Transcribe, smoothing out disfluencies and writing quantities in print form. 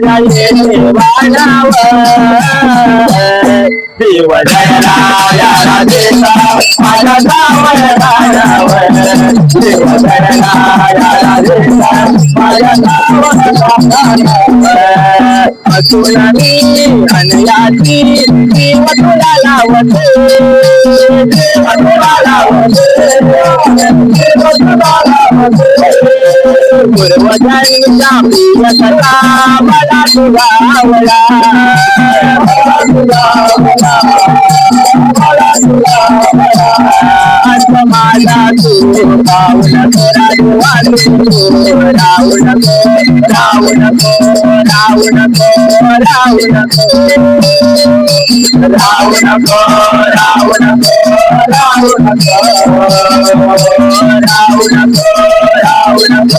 माझ्या देवानावर देव जयला या राजेचा माझ्या सावळ राजावर देव जयला या राजेचा माझ्या सावळ राजावर असून मी अनयाची देव तुला लावते देव तुला लावते देव तुला लावते पूर्वजांच्या प्रिय कथा मला तुला आवडा माझा तू राहू नको राजवाडी राहू नको राहू नको राहू नको राहू नको राहू नको राहू नको राहू नको राहू नको राहू नको